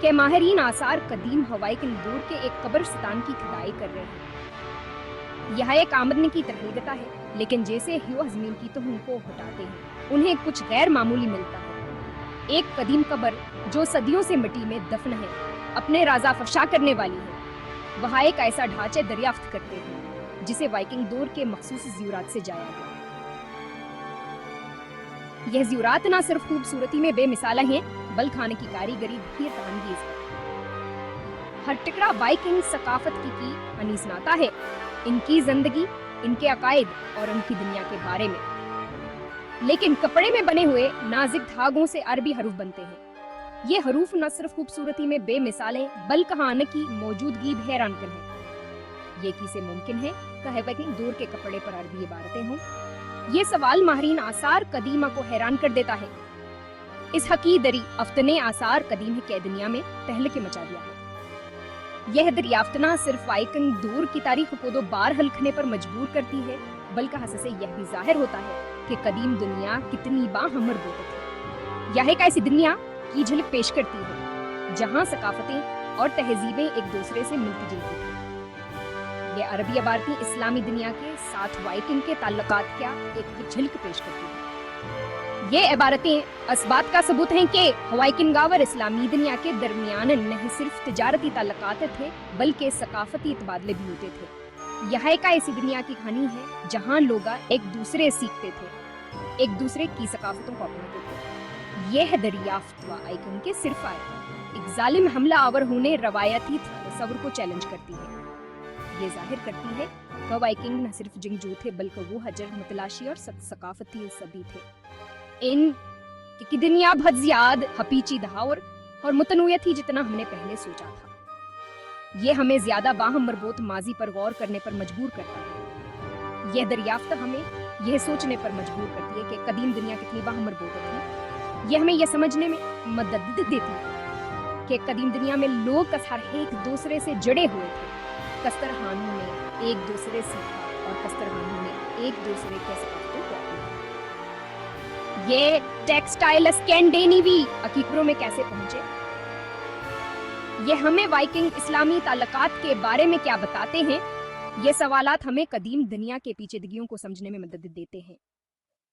کہ ماہرین آثار قدیم ہوائی دور کے ایک قبرستان کی کھدائی کر رہے ہیں۔ یہ ایک آمدنی کی ترہیگتا ہے، لیکن جیسے ہی وہ زمین کی تہوں کو ہٹاتے ہیں انہیں کچھ غیر معمولی ملتا ہے۔ ایک قدیم قبر جو صدیوں سے مٹی میں دفن ہے، اپنے رازہ افشا کرنے والی ہے۔ وہاں ایک ایسا ڈھانچے دریافت کرتے ہیں جسے وائکنگ دور کے مخصوص زیورات سے جایا گیا۔ یہ زیورات نہ صرف خوبصورتی میں بے مثالہ ہیں بلکہ کھانے کی کاریگری بھی تانگیز ہے۔ ہر ٹکڑا وائکنگ ثقافت کی انیس ناتا ہے، ان کی زندگی، ان کے عقائد اور ان کی دنیا کے بارے میں۔ لیکن کپڑے میں بنے ہوئے نازک دھاگوں سے عربی حروف بنتے ہیں۔ یہ حروف نہ صرف خوبصورتی میں بے مثالیں بلکہ کہانی کی موجودگی بھی حیران کن ہے۔ یہ کیسے ممکن ہے کہ وائکنگ دور کے کپڑے پر عربی عبارتیں ہوں؟ یہ سوال ماہرین آثار قدیمہ کو حیران کر دیتا ہے۔ اس حقیقی افتنے آثار قدیم کے دنیا میں تہلکے مچا دیا ہے۔ یہ دریافت نہ صرف وائکنگ دور کی تاریخ کو دو بار ہلکنے پر مجبور کرتی ہے بلکہ اس سے یہ بھی ظاہر ہوتا ہے کہ قدیم دنیا کتنی باہم مربوط تھی۔ یہ ایک ایسی دنیا کی جھلک پیش کرتی ہے جہاں ثقافتیں اور تہذیبیں ایک دوسرے سے ملتی جلتی ہیں۔ یہ عربی عبارتیں اسلامی دنیا کے ساتھ وائکنگ کے تعلقات کا ایک جھلک پیش کرتی ہیں۔ یہ عبارتیں اس بات کا ثبوت ہیں کہ وائکنگ اور اسلامی دنیا کے درمیان نہ صرف تجارتی تعلقات تھے بلکہ ثقافتی تبادلے بھی ہوتے تھے۔ یہ ایک ایسی دنیا کی کہانی ہے جہاں لوگ ایک دوسرے سیکھتے تھے، ایک دوسرے کی ثقافتوں کو اپناتے تھے۔ یہ دریافت وائکنگ کے صرف ایک ظالم حملہ آور ہونے روایتی تصور کو چیلنج کرتی ہے۔ یہ ظاہر کرتی ہے کہ وائکنگ نہ صرف جنگجو تھے بلکہ وہ حجر متلاشی اور ثقافتی صبی تھے۔ ان کی دنیا بہت زیادہ پیچیدہ اور متنوع تھی جتنا ہم نے پہلے سوچا تھا۔ یہ ہمیں زیادہ باہم مربوط ماضی پر غور کرنے پر مجبور کرتا ہے۔ یہ دریافت ہمیں یہ سوچنے پر مجبور کرتی ہے کہ قدیم دنیا کتنی باہم مربوط تھی۔ یہ ہمیں یہ سمجھنے میں مدد دیتی ہے کہ قدیم دنیا میں لوگ ہر ایک دوسرے سے جڑے ہوئے تھے۔ کسترخانوں نے ایک دوسرے سیکھا اور کسترخانوں نے ایک دوسرے کے ثقافتوں کو اپنایا۔ یہ ٹیکسٹائل اسکینڈینیوی عقیقروں میں کیسے پہنچے؟ یہ ہمیں وائکنگ اسلامی تعلقات کے بارے میں کیا بتاتے ہیں؟ یہ سوالات ہمیں قدیم دنیا کے پیچیدگیوں کو سمجھنے میں مدد دیتے ہیں۔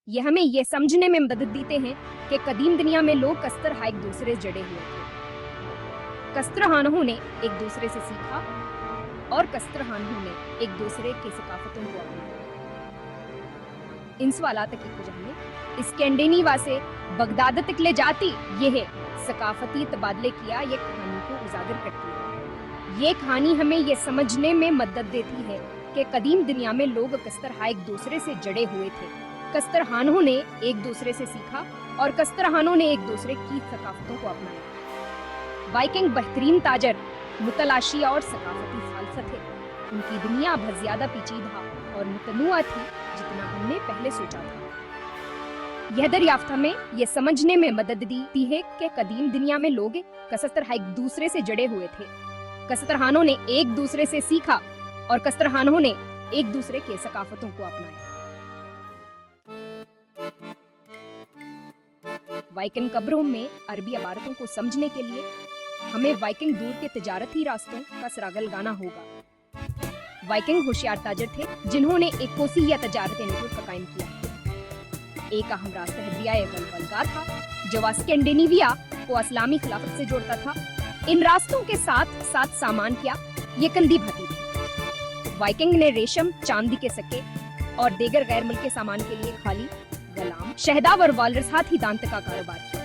یہ ہمیں یہ سمجھنے میں مدد دیتے ہیں کہ قدیم دنیا میں لوگ کستر ایک دوسرے سے جڑے ہوئے تھے۔ کسترخانوں نے ایک دوسرے سے سیکھا اور کسترخانوں نے ایک دوسرے کی ثقافتوں کو اپنایا۔ ان سوالات کی وجہ میں اسکینڈینیوا سے بغداد تک لے جاتی یہ ثقافتی تبادلے کیا یہ کہانی کو اجاگر کرتی ہے۔ یہ کہانی ہمیں یہ سمجھنے میں مدد دیتی ہے کہ قدیم دنیا میں لوگ کسترخانہ ایک دوسرے سے جڑے ہوئے تھے۔ کسترخانوں نے ایک دوسرے سے سیکھا اور کسترخانوں نے ایک دوسرے کی ثقافتوں کو اپنایا۔ وائکنگ بہترین تاجر، متلاشی اور ثقافتی فلسفہ تھے۔ ان کی دنیا بہت زیادہ پیچیدہ اور متنوع تھی جتنا ہم نے پہلے سوچا تھا۔ یہ دریافت ہمیں یہ سمجھنے میں مدد دیتی ہے کہ قدیم دنیا میں لوگ کسترخانہ ایک دوسرے سے جڑے ہوئے تھے۔ کسترخانوں نے ایک دوسرے سے سیکھا اور کسترخانوں نے ایک دوسرے کے ثقافتوں کو اپنایا۔ وائکنگ قبروں میں عربی عبارتوں کو سمجھنے کے لیے ہمیں وائکنگ دور کے تجارتی راستوں کا سراغ لگانا ہوگا۔ وائکنگ ہوشیار تاجر تھے جنہوں نے ایک کوسی یا تجارتی نیٹ ورک قائم کیا۔ ایک اہم راستہ دریائے ولگا تھا جو اسکینڈینیویا کو اسلامی خلافت سے جوڑتا تھا۔ ان راستوں کے ساتھ ساتھ سامان کیا یہ کندھی بھتی تھی۔ وائکنگ نے ریشم، چاندی کے سکے اور دیگر غیر ملکی سامان کے لیے خالی، غلام، شہداب اور والرس ہاتھی دانت کا کاروبار کیا۔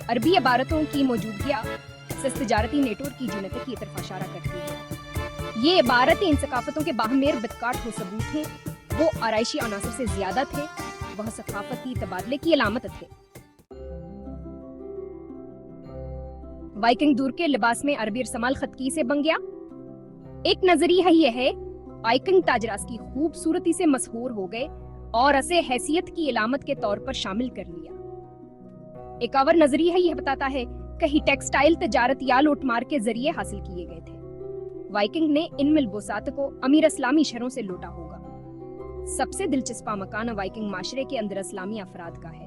عربی عبارتوں کی موجودگی اس تجارتی نیٹ ورک کی جنت کی طرف اشارہ کرتی ہے۔ یہ عبارتیں ان ثقافتوں کے باہمیر بدکاٹ ہو ثبوت ہیں۔ وہ آرائشی عناصر سے زیادہ تھے، وہ ثقافتی تبادلے کی علامت تھے۔ وائکنگ دور کے لباس میں عربی رسمال خط کی سے بن گیا۔ ایک نظریہ یہ ہے وائکنگ تاجراس کی خوبصورتی سے مسحور ہو گئے اور اسے حیثیت کی علامت کے طور پر شامل کر لیا۔ ایک اور نظریہ یہ بتاتا ہے کہ ٹیکسٹائل تجارت یا لوٹ مار کے ذریعے حاصل کیے گئے تھے۔ وائکنگ نے ان ملبوسات کو امیر اسلامی شہروں سے لوٹا ہوگا۔ سب سے دلچسپ مکان وائکنگ معاشرے کے اندر اسلامی افراد کا ہے۔